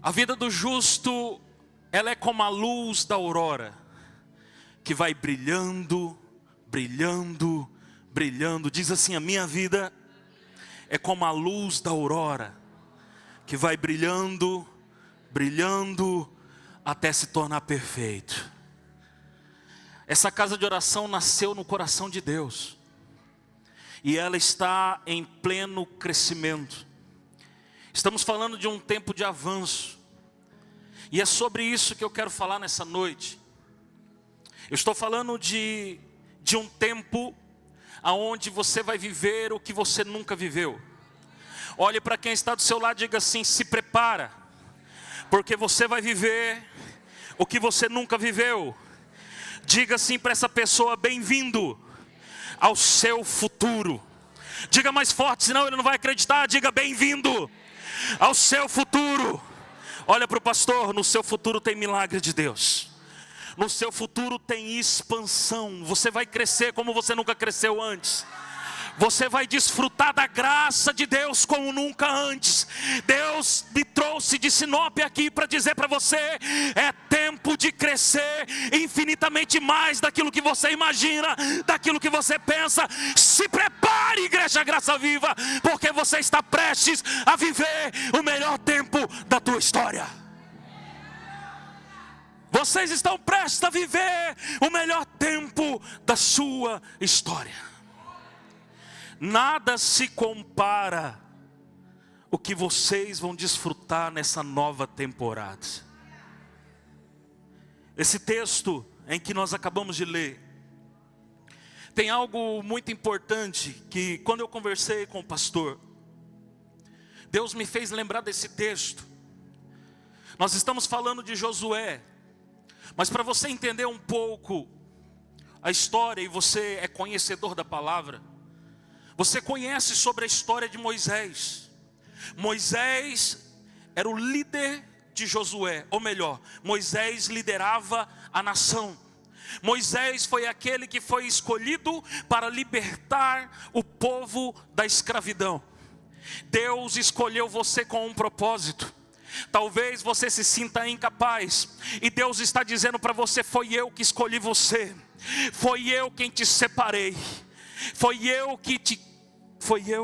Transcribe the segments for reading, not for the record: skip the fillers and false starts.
A vida do justo, ela é como a luz da aurora, que vai brilhando, brilhando, brilhando. Diz assim: a minha vida é como a luz da aurora, que vai brilhando, brilhando, até se tornar perfeito. Essa casa de oração nasceu no coração de Deus, e ela está em pleno crescimento. Estamos falando de um tempo de avanço, e é sobre isso que eu quero falar nessa noite. Eu estou falando de um tempo aonde você vai viver o que você nunca viveu. Olhe para quem está do seu lado e diga assim: se prepara, porque você vai viver o que você nunca viveu. Diga assim para essa pessoa: bem-vindo ao seu futuro. Diga mais forte, senão ele não vai acreditar. Diga: bem-vindo ao seu futuro. Olha para o pastor: no seu futuro tem milagre de Deus. No seu futuro tem expansão. Você vai crescer como você nunca cresceu antes. Você vai desfrutar da graça de Deus como nunca antes. Deus me trouxe de Sinop aqui para dizer para você: é tempo de crescer infinitamente mais daquilo que você imagina, daquilo que você pensa. Se prepare, Igreja Graça Viva, porque você está prestes a viver o melhor tempo da tua história. Vocês estão prestes a viver o melhor tempo da sua história. Nada se compara o que vocês vão desfrutar nessa nova temporada. Esse texto em que nós acabamos de ler tem algo muito importante que, quando eu conversei com o pastor, Deus me fez lembrar desse texto. Nós estamos falando de Josué, mas para você entender um pouco a história, e você é conhecedor da palavra, você conhece sobre a história de Moisés. Moisés era o líder de Josué, ou melhor, Moisés liderava a nação. Moisés foi aquele que foi escolhido para libertar o povo da escravidão. Deus escolheu você com um propósito. Talvez você se sinta incapaz, e Deus está dizendo para você: foi eu que escolhi você, foi eu quem te separei, foi eu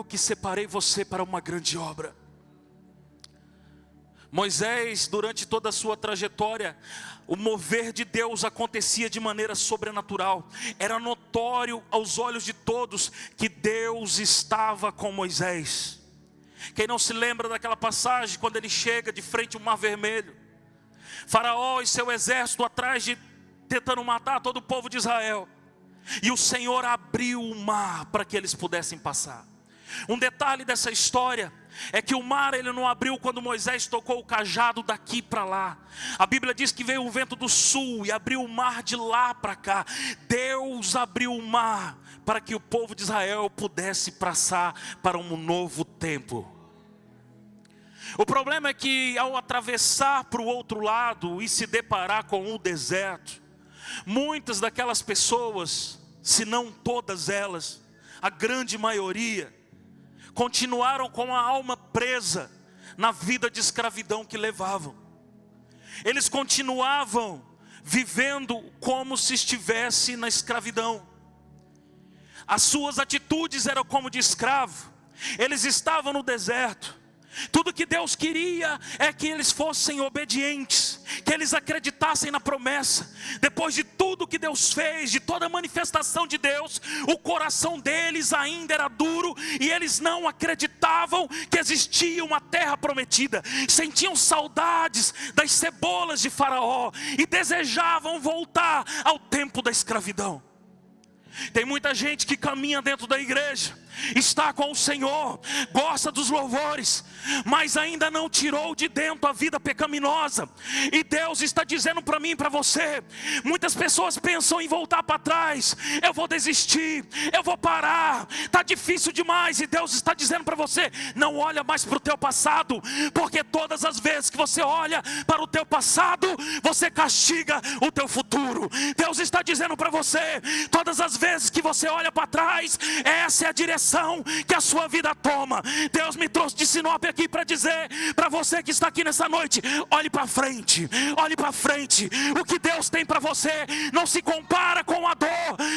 que separei você para uma grande obra. Moisés, durante toda a sua trajetória, o mover de Deus acontecia de maneira sobrenatural. Era notório aos olhos de todos que Deus estava com Moisés. Quem não se lembra daquela passagem quando ele chega de frente ao Mar Vermelho, Faraó e seu exército atrás tentando matar todo o povo de Israel, e o Senhor abriu o mar para que eles pudessem passar. Um detalhe dessa história é que o mar ele não abriu quando Moisés tocou o cajado daqui para lá. A Bíblia diz que veio um vento do sul e abriu o mar de lá para cá. Deus abriu o mar para que o povo de Israel pudesse passar para um novo tempo. O problema é que ao atravessar para o outro lado e se deparar com um deserto, muitas daquelas pessoas, se não todas elas, a grande maioria, continuaram com a alma presa na vida de escravidão que levavam. Eles continuavam vivendo como se estivesse na escravidão. As suas atitudes eram como de escravo. Eles estavam no deserto. Tudo que Deus queria é que eles fossem obedientes, que eles acreditassem na promessa. Depois de tudo que Deus fez, de toda a manifestação de Deus, o coração deles ainda era duro e eles não acreditavam que existia uma terra prometida. Sentiam saudades das cebolas de Faraó e desejavam voltar ao tempo da escravidão. Tem muita gente que caminha dentro da igreja, está com o Senhor, gosta dos louvores, mas ainda não tirou de dentro a vida pecaminosa. E Deus está dizendo para mim e para você: muitas pessoas pensam em voltar para trás. Eu vou desistir, eu vou parar, está difícil demais. E Deus está dizendo para você: não olha mais para o teu passado, porque todas as vezes que você olha para o teu passado, você castiga o teu futuro. Deus está dizendo para você: todas as vezes que você olha para trás, essa é a direção direção que a sua vida toma. Deus me trouxe de Sinop aqui para dizer para você que está aqui nessa noite: olhe para frente, olhe para frente. O que Deus tem para você não se compara com a dor,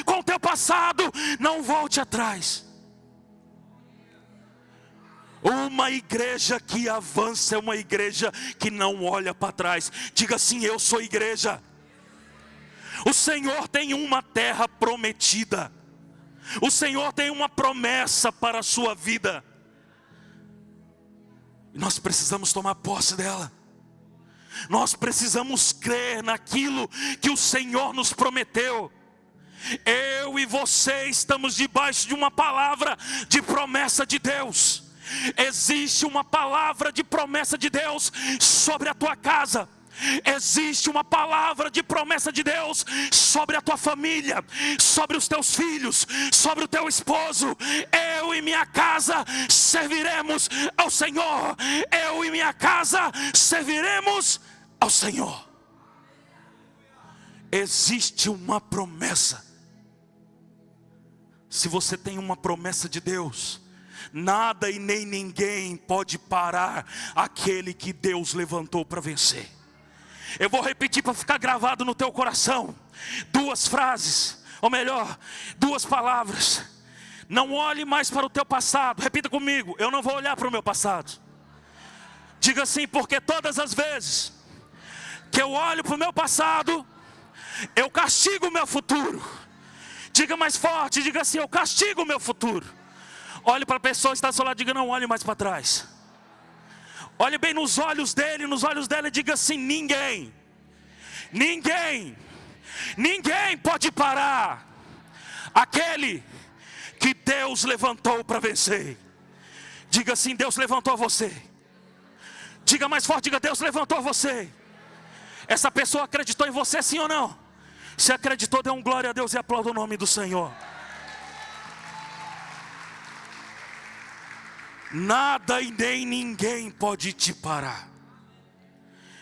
com o teu passado. Não volte atrás. Uma igreja que avança é uma igreja que não olha para trás. Diga assim: eu sou igreja. O Senhor tem uma terra prometida. O Senhor tem uma promessa para a sua vida. E nós precisamos tomar posse dela. Nós precisamos crer naquilo que o Senhor nos prometeu. Eu e você estamos debaixo de uma palavra de promessa de Deus. Existe uma palavra de promessa de Deus sobre a tua casa. Existe uma palavra de promessa de Deus sobre a tua família, sobre os teus filhos, sobre o teu esposo. Eu e minha casa serviremos ao Senhor. Eu e minha casa serviremos ao Senhor. Existe uma promessa. Se você tem uma promessa de Deus, nada e nem ninguém pode parar aquele que Deus levantou para vencer. Eu vou repetir para ficar gravado no teu coração. Duas frases, ou melhor, duas palavras. Não olhe mais para o teu passado. Repita comigo: eu não vou olhar para o meu passado. Diga assim: porque todas as vezes que eu olho para o meu passado, eu castigo o meu futuro. Diga mais forte, diga assim: eu castigo o meu futuro. Olhe para a pessoa que está ao seu lado, diga: não olhe mais para trás. Olhe bem nos olhos dele, nos olhos dela, e diga assim: ninguém pode parar aquele que Deus levantou para vencer. Diga assim: Deus levantou você. Diga mais forte, diga: Deus levantou você. Essa pessoa acreditou em você, sim ou não? Se acreditou, dê um glória a Deus e aplauda o nome do Senhor. Nada e nem ninguém pode te parar.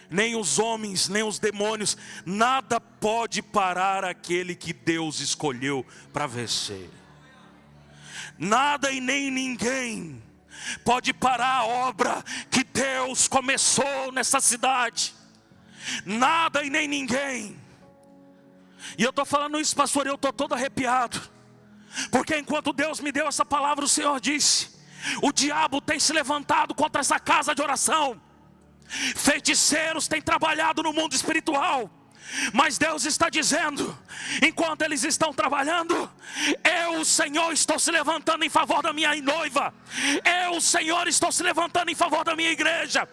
Nem os homens, nem os demônios. Nada pode parar aquele que Deus escolheu para vencer. Nada e nem ninguém pode parar a obra que Deus começou nessa cidade. Nada e nem ninguém. E eu estou falando isso, pastor, eu estou todo arrepiado. Porque enquanto Deus me deu essa palavra, o Senhor disse: o diabo tem se levantado contra essa casa de oração. Feiticeiros têm trabalhado no mundo espiritual. Mas Deus está dizendo: enquanto eles estão trabalhando, eu, o Senhor, estou se levantando em favor da minha noiva. Eu, o Senhor, estou se levantando em favor da minha igreja.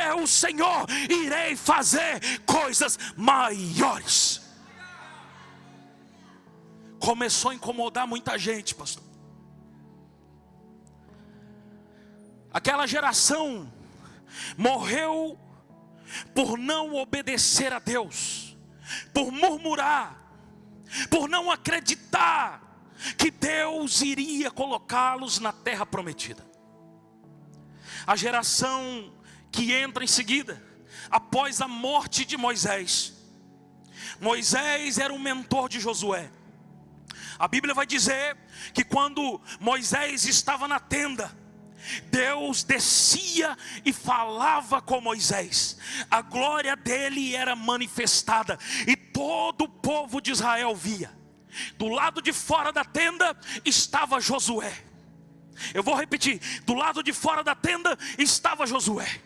Eu, o Senhor, irei fazer coisas maiores. Começou a incomodar muita gente, pastor. Aquela geração morreu por não obedecer a Deus, por murmurar, por não acreditar que Deus iria colocá-los na terra prometida. A geração que entra em seguida, após a morte de Moisés. Moisés era o mentor de Josué. A Bíblia vai dizer que quando Moisés estava na tenda, Deus descia e falava com Moisés. A glória dele era manifestada e todo o povo de Israel via. Do lado de fora da tenda estava Josué. Eu vou repetir: do lado de fora da tenda estava Josué.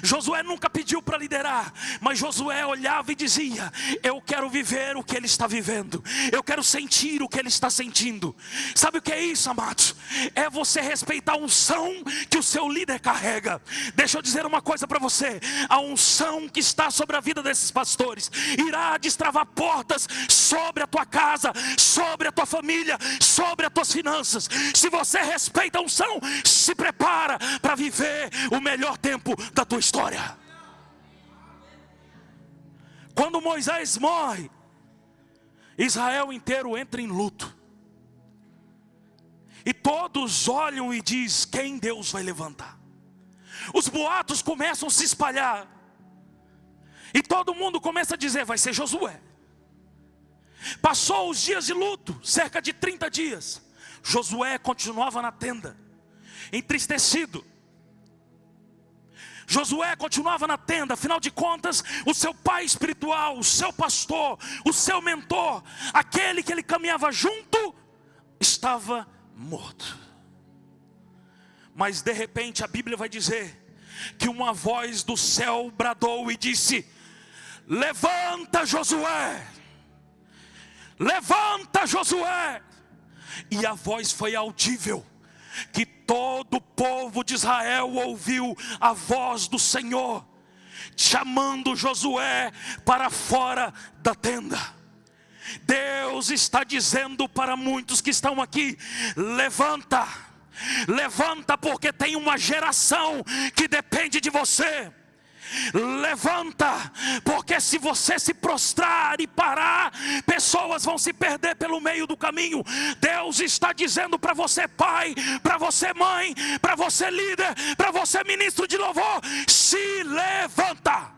Josué nunca pediu para liderar, mas Josué olhava e dizia: eu quero viver o que ele está vivendo, eu quero sentir o que ele está sentindo. Sabe o que é isso, amados? É você respeitar a unção que o seu líder carrega. Deixa eu dizer uma coisa para você: a unção que está sobre a vida desses pastores irá destravar portas sobre a tua casa, sobre a tua família, sobre as tuas finanças. Se você respeita a unção, se prepara para viver o melhor tempo da tua história. Quando Moisés morre, Israel inteiro entra em luto. E todos olham e dizem: quem Deus vai levantar? Os boatos começam a se espalhar. E todo mundo começa a dizer: vai ser Josué. Passou os dias de luto, cerca de 30 dias. Josué continuava na tenda, entristecido. Josué continuava na tenda, afinal de contas, o seu pai espiritual, o seu pastor, o seu mentor, aquele que ele caminhava junto, estava morto. Mas de repente a Bíblia vai dizer que uma voz do céu bradou e disse: levanta, Josué! Levanta, Josué! E a voz foi audível, que todo o povo de Israel ouviu a voz do Senhor, chamando Josué para fora da tenda. Deus está dizendo para muitos que estão aqui: levanta, levanta, porque tem uma geração que depende de você. Levanta, porque se você se prostrar e parar, pessoas vão se perder pelo meio do caminho. Deus está dizendo para você pai, para você mãe, para você líder, para você ministro de louvor: se levanta.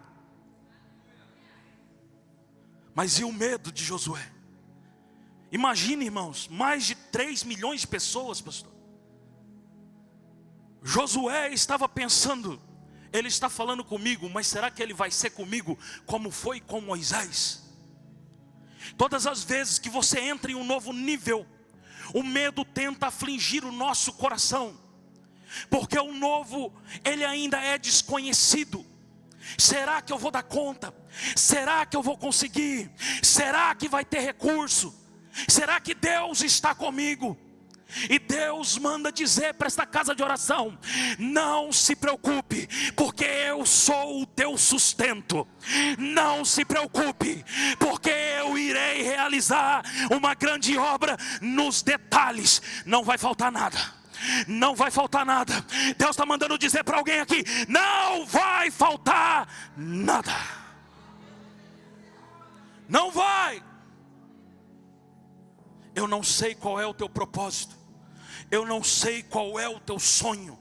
Mas e o medo de Josué? Imagine, irmãos, mais de 3 milhões de pessoas, pastor. Josué estava pensando: ele está falando comigo, mas será que ele vai ser comigo como foi com Moisés? Todas as vezes que você entra em um novo nível, o medo tenta afligir o nosso coração, porque o novo, ele ainda é desconhecido. Será que eu vou dar conta? Será que eu vou conseguir? Será que vai ter recurso? Será que Deus está comigo? E Deus manda dizer para esta casa de oração: não se preocupe, porque eu sou o teu sustento. Não se preocupe, porque eu irei realizar uma grande obra nos detalhes. Não vai faltar nada. Não vai faltar nada. Deus está mandando dizer para alguém aqui: não vai faltar nada. Não vai. Eu não sei qual é o teu propósito, eu não sei qual é o teu sonho,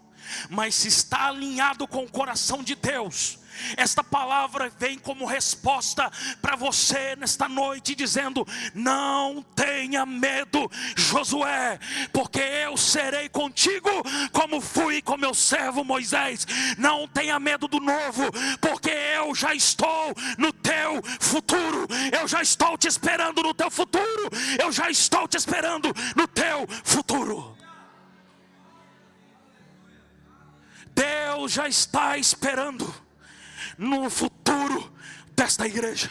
mas se está alinhado com o coração de Deus, esta palavra vem como resposta para você nesta noite, dizendo: não tenha medo, Josué, porque eu serei contigo como fui com meu servo Moisés. Não tenha medo do novo, porque eu já estou no teu futuro. Eu já estou te esperando no teu futuro. Eu já estou te esperando no teu futuro. Deus já está esperando no futuro desta igreja.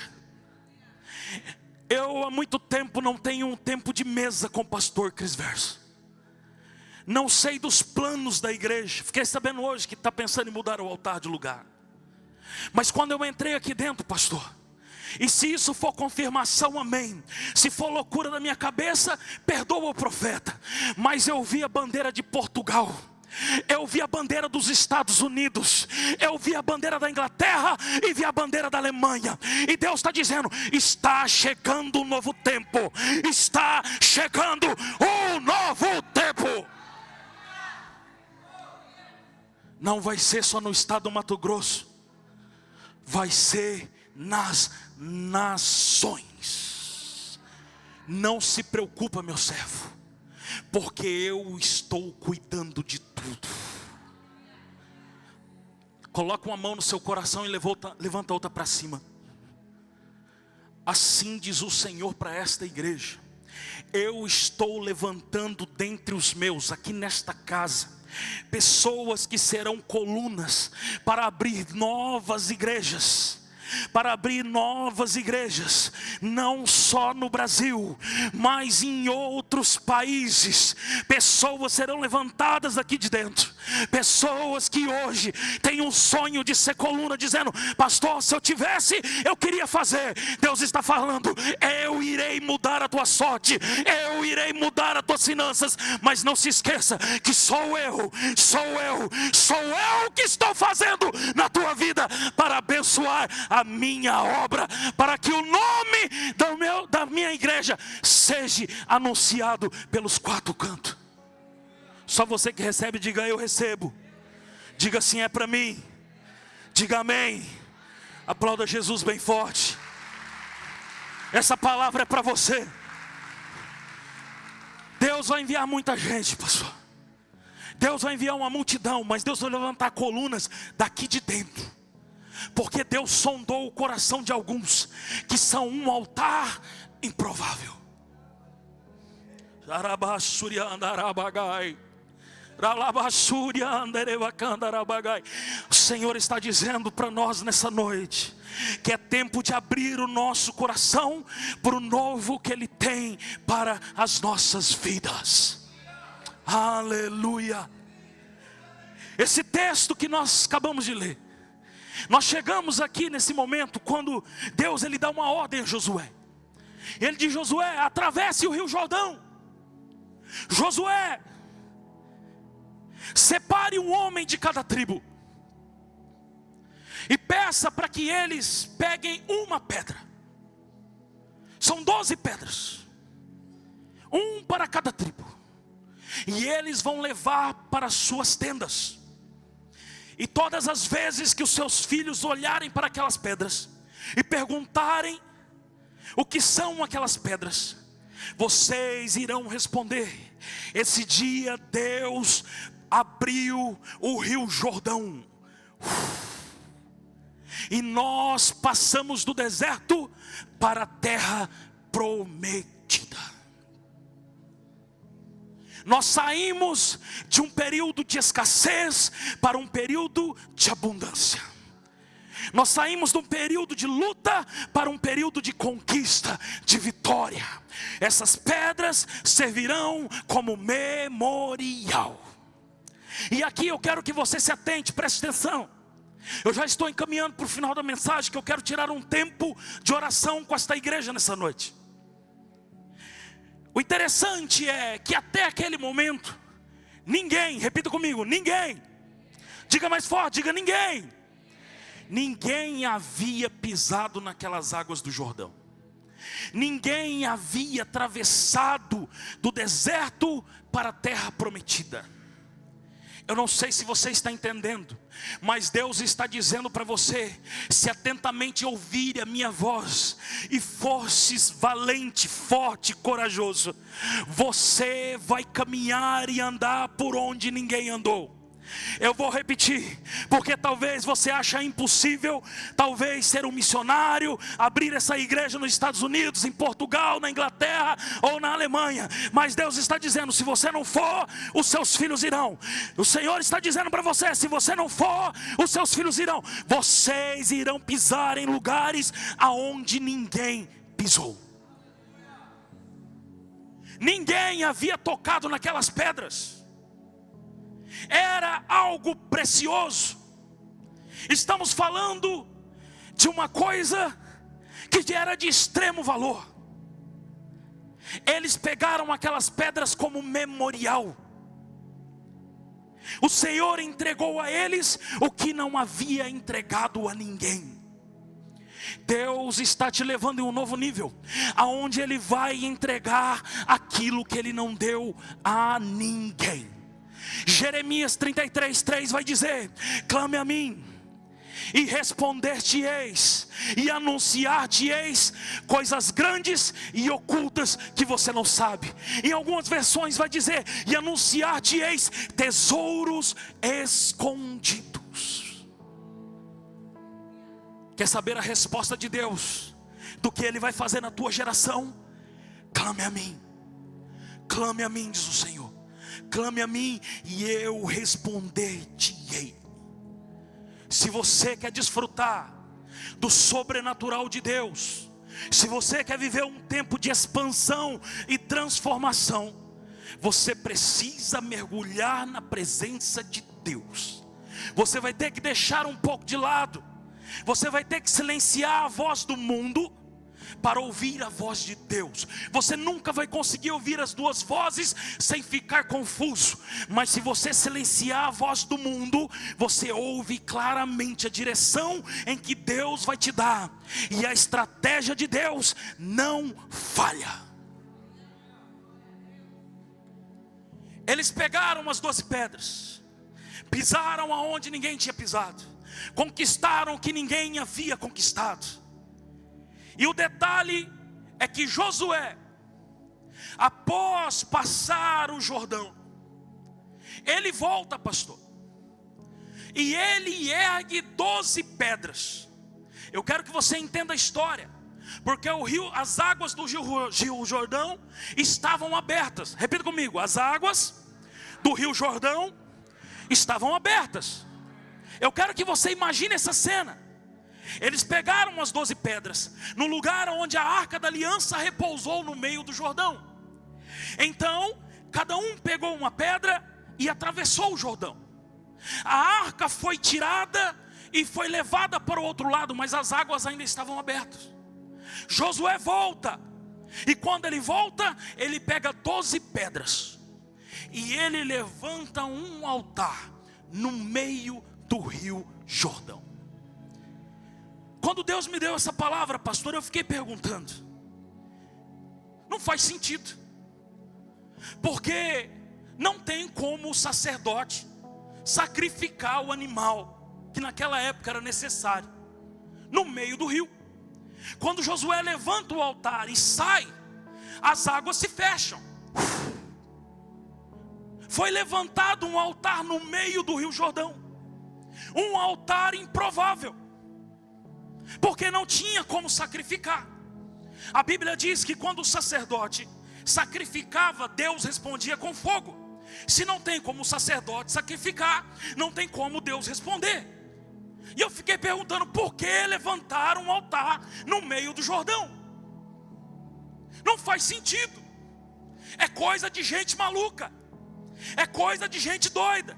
Eu há muito tempo não tenho um tempo de mesa com o pastor Cris Verso. Não sei dos planos da igreja. Fiquei sabendo hoje que está pensando em mudar o altar de lugar. Mas quando eu entrei aqui dentro, pastor, e se isso for confirmação, amém. Se for loucura da minha cabeça, perdoa o profeta. Mas eu vi a bandeira de Portugal, eu vi a bandeira dos Estados Unidos, eu vi a bandeira da Inglaterra e vi a bandeira da Alemanha. E Deus está dizendo: está chegando um novo tempo. Está chegando um novo tempo. Não vai ser só no estado do Mato Grosso, vai ser nas nações. Não se preocupa, meu servo, porque eu estou cuidando de tudo. Coloca uma mão no seu coração e levanta outra para cima. Assim diz o Senhor para esta igreja: eu estou levantando dentre os meus, aqui nesta casa, pessoas que serão colunas para abrir novas igrejas. Para abrir novas igrejas, não só no Brasil, mas em outros países. Pessoas serão levantadas aqui de dentro, pessoas que hoje têm um sonho de ser coluna, dizendo: pastor, se eu tivesse, eu queria fazer. Deus está falando: eu irei mudar a tua sorte, eu irei mudar as tuas finanças. Mas não se esqueça que sou eu que estou fazendo na tua vida para abençoar a minha obra, para que o nome da minha igreja seja anunciado pelos 4 cantos. Só você que recebe, diga: eu recebo. Diga assim: é para mim. Diga amém. Aplauda Jesus bem forte. Essa palavra é para você. Deus vai enviar muita gente, pastor. Deus vai enviar uma multidão, mas Deus vai levantar colunas daqui de dentro. Porque Deus sondou o coração de alguns que são um altar improvável. O Senhor está dizendo para nós nessa noite que é tempo de abrir o nosso coração para o novo que Ele tem para as nossas vidas. Aleluia. Esse texto que nós acabamos de ler, nós chegamos aqui nesse momento quando Deus ele dá uma ordem a Josué. Ele diz: Josué, atravesse o rio Jordão. Josué, separe um homem de cada tribo e peça para que eles peguem uma pedra. São 12 pedras, um para cada tribo. E eles vão levar para as suas tendas. E todas as vezes que os seus filhos olharem para aquelas pedras e perguntarem o que são aquelas pedras, vocês irão responder: esse dia Deus abriu o rio Jordão e nós passamos do deserto para a terra prometida. Nós saímos de um período de escassez para um período de abundância. Nós saímos de um período de luta para um período de conquista, de vitória. Essas pedras servirão como memorial. E aqui eu quero que você se atente, preste atenção. Eu já estou encaminhando para o final da mensagem, que eu quero tirar um tempo de oração com esta igreja nessa noite. O interessante é que até aquele momento, ninguém, repita comigo, ninguém, diga mais forte, diga ninguém. Ninguém havia pisado naquelas águas do Jordão. Ninguém havia atravessado do deserto para a terra prometida. Eu não sei se você está entendendo, mas Deus está dizendo para você: se atentamente ouvir a minha voz e fosses valente, forte, corajoso, você vai caminhar e andar por onde ninguém andou. Eu vou repetir, porque talvez você ache impossível, talvez ser um missionário, abrir essa igreja nos Estados Unidos, em Portugal, na Inglaterra ou na Alemanha. Mas Deus está dizendo: se você não for, os seus filhos irão. O Senhor está dizendo para você: se você não for, os seus filhos irão. Vocês irão pisar em lugares aonde ninguém pisou. Ninguém havia tocado naquelas pedras. Era algo precioso. Estamos falando de uma coisa que era de extremo valor. Eles pegaram aquelas pedras como memorial. O Senhor entregou a eles o que não havia entregado a ninguém. Deus está te levando em um novo nível, aonde Ele vai entregar aquilo que Ele não deu a ninguém. Jeremias 33:3 vai dizer: clame a mim e responder-te-eis, e anunciar-te-eis coisas grandes e ocultas que você não sabe. Em algumas versões vai dizer: e anunciar-te-eis tesouros escondidos. Quer saber a resposta de Deus do que Ele vai fazer na tua geração? Clame a mim, diz o Senhor. Clame a mim e eu responder-te-ei. Se você quer desfrutar do sobrenatural de Deus, se você quer viver um tempo de expansão e transformação, você precisa mergulhar na presença de Deus. Você vai ter que deixar um pouco de lado, você vai ter que silenciar a voz do mundo para ouvir a voz de Deus. Você nunca vai conseguir ouvir as duas vozes sem ficar confuso. Mas se você silenciar a voz do mundo, você ouve claramente a direção em que Deus vai te dar. E a estratégia de Deus não falha. Eles pegaram as 12 pedras, pisaram aonde ninguém tinha pisado, conquistaram o que ninguém havia conquistado. E o detalhe é que Josué, Após passar o Jordão, ele volta, pastor, e ele ergue 12 pedras. Eu quero que você entenda a história, porque o rio, as águas do rio Jordão estavam abertas. Repita comigo: as águas do rio Jordão estavam abertas. Eu quero que você imagine essa cena. Eles pegaram as 12 pedras, no lugar onde a arca da aliança repousou no meio do Jordão. Então, cada um pegou uma pedra e atravessou o Jordão. A arca foi tirada e foi levada para o outro lado, mas as águas ainda estavam abertas. Josué volta, e quando ele volta, ele pega 12 pedras, e ele levanta um altar no meio do rio Jordão. Quando Deus me deu essa palavra, pastor, eu fiquei perguntando. Não faz sentido, porque não tem como o sacerdote sacrificar o animal que naquela época era necessário no meio do rio. Quando Josué levanta o altar e sai, as águas se fecham. Foi levantado um altar no meio do rio Jordão, um altar improvável, porque não tinha como sacrificar. A Bíblia diz que quando o sacerdote sacrificava, Deus respondia com fogo. Se não tem como o sacerdote sacrificar, não tem como Deus responder. E eu fiquei perguntando, por que levantaram um altar no meio do Jordão? Não faz sentido. É coisa de gente maluca, é coisa de gente doida.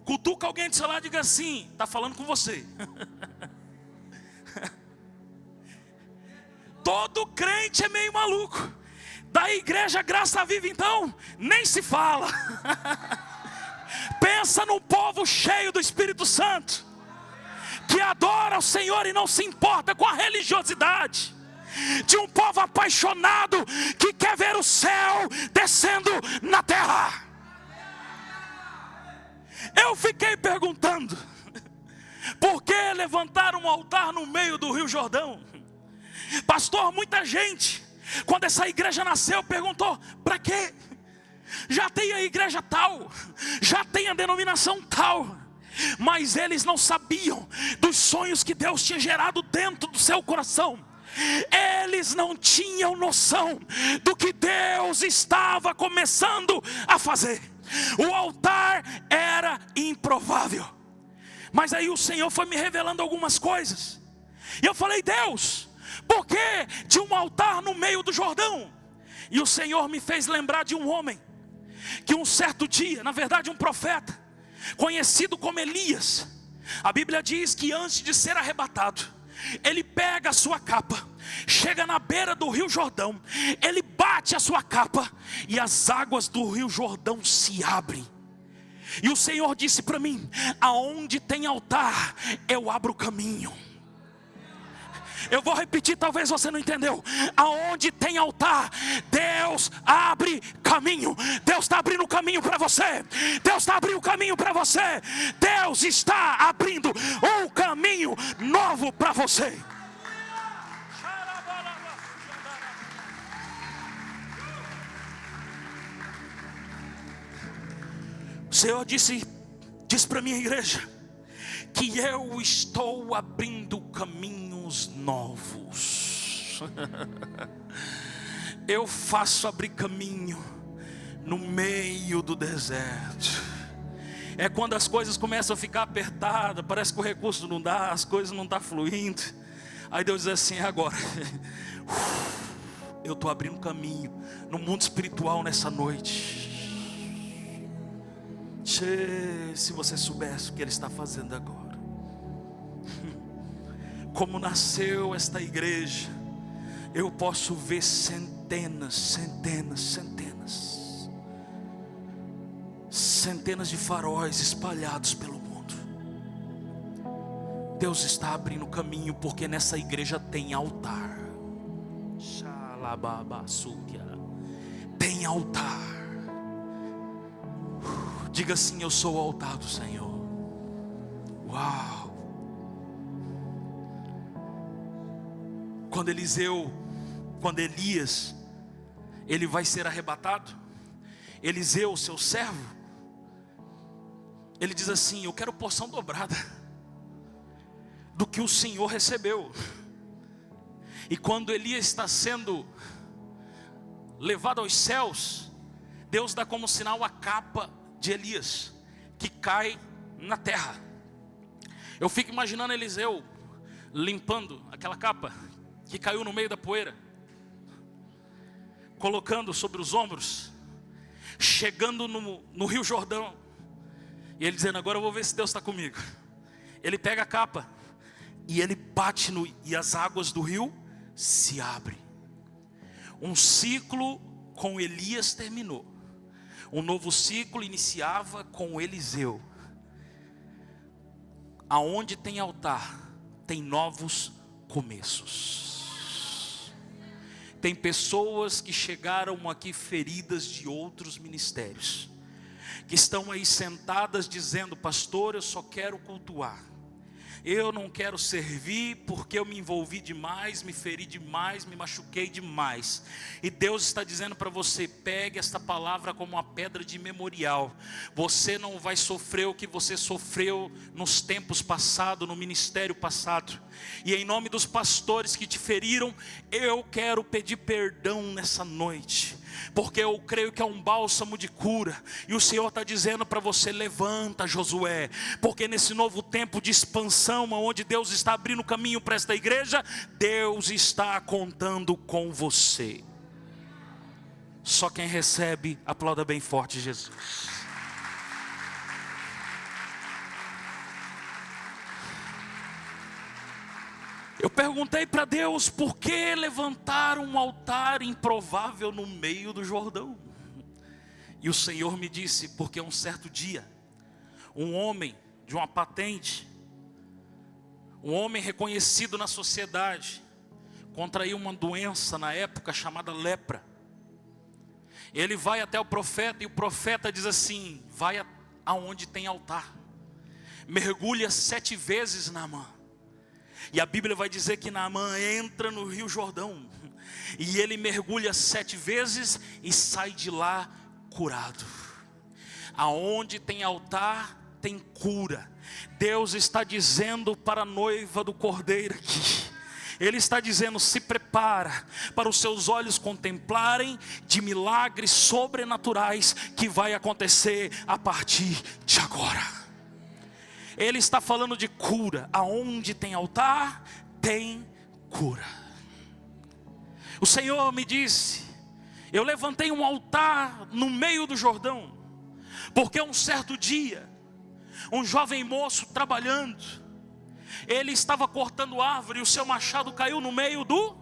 Cutuca alguém do seu lado e diga assim: está falando com você. Todo crente é meio maluco. Da igreja Graça Viva então, nem se fala. Pensa num povo cheio do Espírito Santo, que adora o Senhor e não se importa com a religiosidade, de um povo apaixonado que quer ver o céu descendo na terra. Eu fiquei perguntando, por que levantar um altar no meio do rio Jordão? Pastor, muita gente, quando essa igreja nasceu, perguntou: para quê? Já tem a igreja tal, já tem a denominação tal. Mas eles não sabiam dos sonhos que Deus tinha gerado dentro do seu coração. Eles não tinham noção do que Deus estava começando a fazer. O altar era improvável, mas aí o Senhor foi me revelando algumas coisas. E eu falei: Deus, por que de um altar no meio do Jordão? E o Senhor me fez lembrar de um homem, que um certo dia, na verdade um profeta, conhecido como Elias. A Bíblia diz que antes de ser arrebatado, ele pega a sua capa, chega na beira do rio Jordão, ele bate a sua capa e as águas do rio Jordão se abrem. E o Senhor disse para mim: aonde tem altar, eu abro caminho. Eu vou repetir, talvez você não entendeu. Aonde tem altar, Deus abre caminho. Deus está abrindo caminho para você. Deus está abrindo caminho para você. Deus está abrindo um caminho novo para você. O Senhor disse para minha igreja que eu estou abrindo caminhos novos. Eu faço abrir caminho no meio do deserto. É quando as coisas começam a ficar apertadas, parece que o recurso não dá, as coisas não estão fluindo. Aí Deus diz assim: agora eu estou abrindo caminho no mundo espiritual nessa noite. Se você soubesse o que Ele está fazendo agora, como nasceu esta igreja, eu posso ver centenas de faróis espalhados pelo mundo. Deus está abrindo caminho, porque nessa igreja tem altar. Tem altar. Diga assim: eu sou o altar do Senhor. Uau! Quando Elias, ele vai ser arrebatado. Eliseu, seu servo, ele diz assim: eu quero porção dobrada do que o Senhor recebeu. E quando Elias está sendo levado aos céus, Deus dá como sinal a capa de Elias, que cai na terra. Eu fico imaginando Eliseu limpando aquela capa que caiu no meio da poeira, colocando sobre os ombros, chegando no Rio Jordão, e ele dizendo: agora eu vou ver se Deus está comigo. Ele pega a capa e ele bate e as águas do rio se abrem. Um ciclo com Elias terminou, um novo ciclo iniciava com Eliseu. Aonde tem altar, tem novos começos. Tem pessoas que chegaram aqui feridas de outros ministérios, que estão aí sentadas dizendo: pastor, eu só quero cultuar, eu não quero servir porque eu me envolvi demais, me feri demais, me machuquei demais. E Deus está dizendo para você: pegue esta palavra como uma pedra de memorial. Você não vai sofrer o que você sofreu nos tempos passados, no ministério passado. E em nome dos pastores que te feriram, eu quero pedir perdão nessa noite, porque eu creio que é um bálsamo de cura. E o Senhor está dizendo para você: levanta, Josué, porque nesse novo tempo de expansão, onde Deus está abrindo caminho para esta igreja, Deus está contando com você. Só quem recebe, aplauda bem forte Jesus. Eu perguntei para Deus: por que levantar um altar improvável no meio do Jordão? E o Senhor me disse: porque um certo dia, um homem de uma patente, um homem reconhecido na sociedade, contraiu uma doença na época chamada lepra. Ele vai até o profeta e o profeta diz assim: vai aonde tem altar, mergulha 7 vezes Naamã. E a Bíblia vai dizer que Naamã entra no Rio Jordão, e ele mergulha 7 vezes e sai de lá curado. Aonde tem altar, tem cura. Deus está dizendo para a noiva do Cordeiro aqui, Ele está dizendo: se prepara para os seus olhos contemplarem de milagres sobrenaturais que vai acontecer a partir de agora. Ele está falando de cura. Aonde tem altar, tem cura. O Senhor me disse: eu levantei um altar no meio do Jordão, porque um certo dia, um jovem moço trabalhando, ele estava cortando árvore e o seu machado caiu no meio do...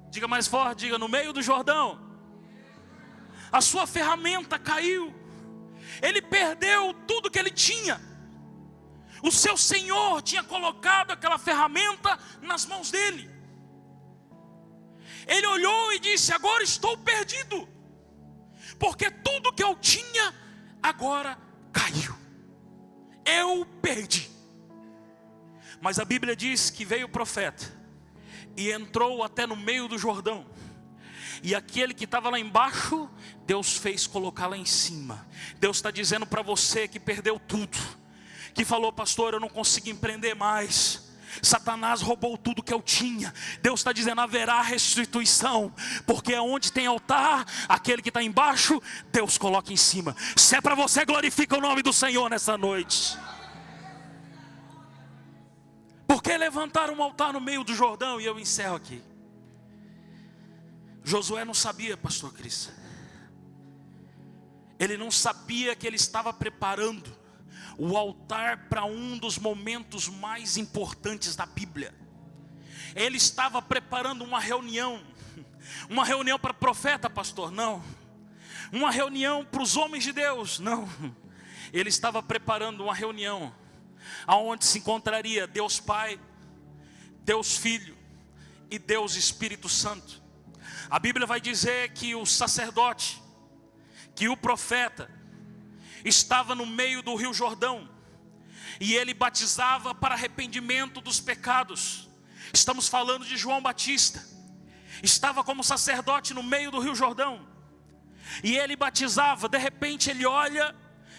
Diga mais forte, diga: no meio do Jordão. A sua ferramenta caiu. Ele perdeu tudo que ele tinha. O seu Senhor tinha colocado aquela ferramenta nas mãos dele. Ele olhou e disse: agora estou perdido, porque tudo que eu tinha agora caiu. Eu perdi. Mas a Bíblia diz que veio o profeta e entrou até no meio do Jordão, e aquele que estava lá embaixo, Deus fez colocar lá em cima. Deus está dizendo para você que perdeu tudo, que falou: pastor, eu não consigo empreender mais, Satanás roubou tudo que eu tinha. Deus está dizendo: haverá restituição, porque onde tem altar, aquele que está embaixo, Deus coloca em cima. Se é para você, glorifica o nome do Senhor nessa noite. Porque levantaram um altar no meio do Jordão? E eu encerro aqui. Josué não sabia, pastor Cris. Ele não sabia que ele estava preparando o altar para um dos momentos mais importantes da Bíblia. Ele estava preparando uma reunião para profeta, pastor? Não. Uma reunião para os homens de Deus? Não. Ele estava preparando uma reunião aonde se encontraria Deus Pai, Deus Filho e Deus Espírito Santo. A Bíblia vai dizer que o sacerdote, que o profeta, estava no meio do Rio Jordão, e ele batizava para arrependimento dos pecados. Estamos falando de João Batista. estava como sacerdote no meio do Rio Jordão, e ele batizava. De repente ele olha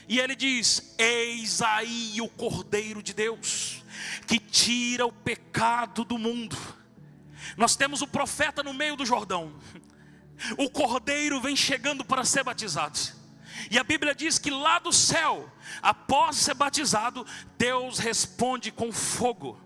e ele diz: eis aí o Cordeiro de Deus, que tira o pecado do mundo. Nós temos o profeta no meio do Jordão, o Cordeiro vem chegando para ser batizado. E a Bíblia diz que lá do céu, após ser batizado, Deus responde com fogo.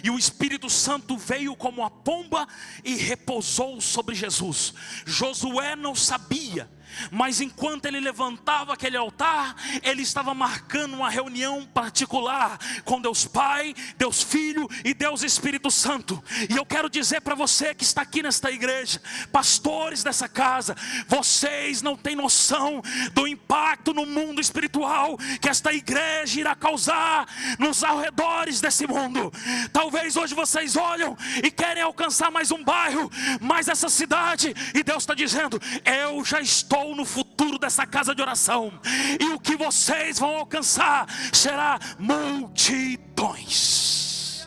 E o Espírito Santo veio como a pomba e repousou sobre Jesus. Josué não sabia, mas enquanto ele levantava aquele altar, ele estava marcando uma reunião particular com Deus Pai, Deus Filho e Deus Espírito Santo. E eu quero dizer para você que está aqui nesta igreja, pastores dessa casa, vocês não têm noção do impacto no mundo espiritual que esta igreja irá causar nos arredores desse mundo. Talvez hoje vocês olham e querem alcançar mais um bairro, mais essa cidade, e Deus está dizendo: eu já estou no futuro dessa casa de oração, e o que vocês vão alcançar será multidões.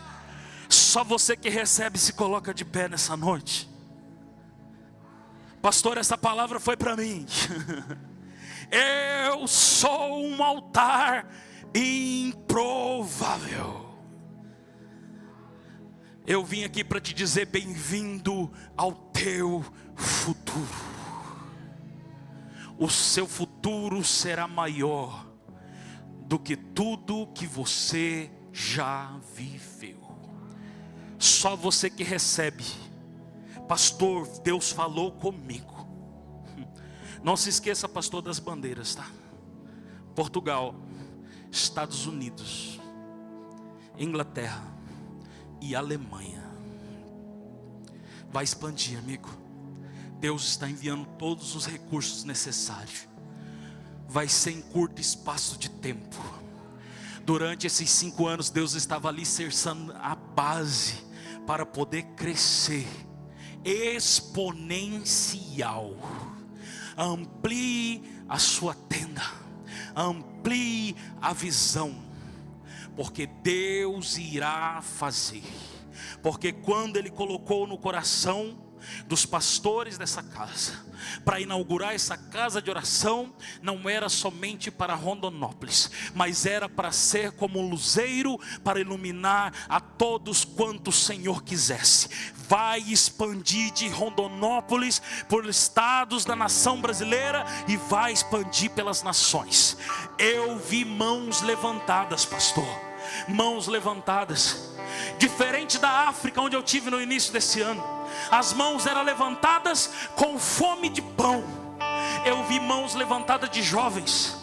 Só você que recebe se coloca de pé nessa noite. Pastor, essa palavra foi para mim. Eu sou um altar improvável. Eu vim aqui para te dizer: bem-vindo ao teu futuro. O seu futuro será maior do que tudo que você já viveu. Só você que recebe. Pastor, Deus falou comigo. Não se esqueça, pastor, das bandeiras, tá? Portugal, Estados Unidos, Inglaterra e Alemanha. Vai expandir, amigo. Deus está enviando todos os recursos necessários. Vai ser em curto espaço de tempo. Durante esses 5 anos, Deus estava alicerçando a base para poder crescer exponencial. Amplie a sua tenda, amplie a visão, porque Deus irá fazer. Porque quando Ele colocou no coração dos pastores dessa casa para inaugurar essa casa de oração, não era somente para Rondonópolis, mas era para ser como um luzeiro para iluminar a todos quanto o Senhor quisesse. Vai expandir de Rondonópolis por estados da nação brasileira e vai expandir pelas nações. Eu vi mãos levantadas, pastor, mãos levantadas. Diferente da África, onde eu tive no início desse ano, as mãos eram levantadas com fome de pão. Eu vi mãos levantadas de jovens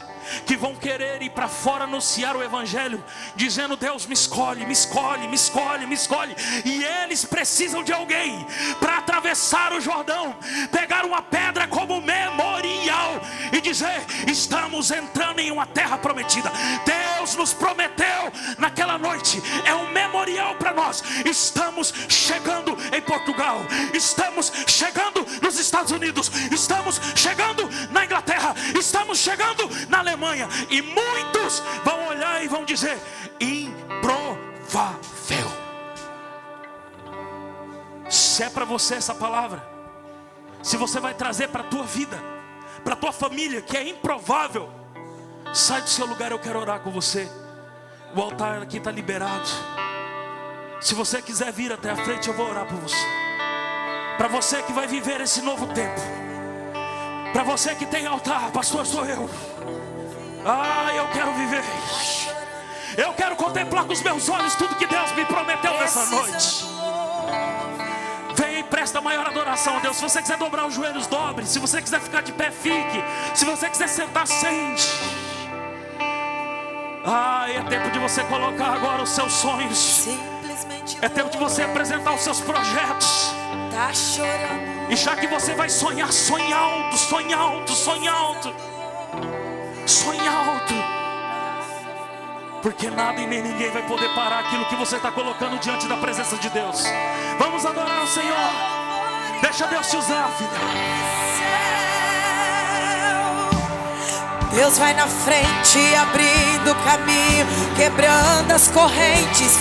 que vão querer ir para fora anunciar o Evangelho, dizendo: Deus me escolhe, me escolhe, me escolhe, me escolhe. E eles precisam de alguém para atravessar o Jordão, pegar uma pedra como memorial e dizer: estamos entrando em uma terra prometida. Deus nos prometeu naquela noite, é um memorial para nós. Estamos chegando em Portugal, estamos chegando nos Estados Unidos, estamos chegando na Inglaterra, estamos chegando na Alemanha. E muitos vão olhar e vão dizer: improvável. Se é para você essa palavra, se você vai trazer para a tua vida, para a tua família, que é improvável, sai do seu lugar, eu quero orar com você. O altar aqui está liberado. Se você quiser vir até a frente, eu vou orar por você. Para você que vai viver esse novo tempo, para você que tem altar: pastor, sou eu. Eu quero viver. Eu quero contemplar com os meus olhos tudo que Deus me prometeu nessa noite. Venha e presta a maior adoração a Deus. Se você quiser dobrar os joelhos, dobre. Se você quiser ficar de pé, fique. Se você quiser sentar, sente. É tempo de você colocar agora os seus sonhos. É tempo de você apresentar os seus projetos. E já que você vai sonhar, sonhe alto, sonhe alto, sonhe alto. Sonhe alto, porque nada e nem ninguém vai poder parar aquilo que você está colocando diante da presença de Deus. Vamos adorar o Senhor. Deixa Deus te usar, filha. Deus vai na frente, abrindo o caminho, quebrando as correntes.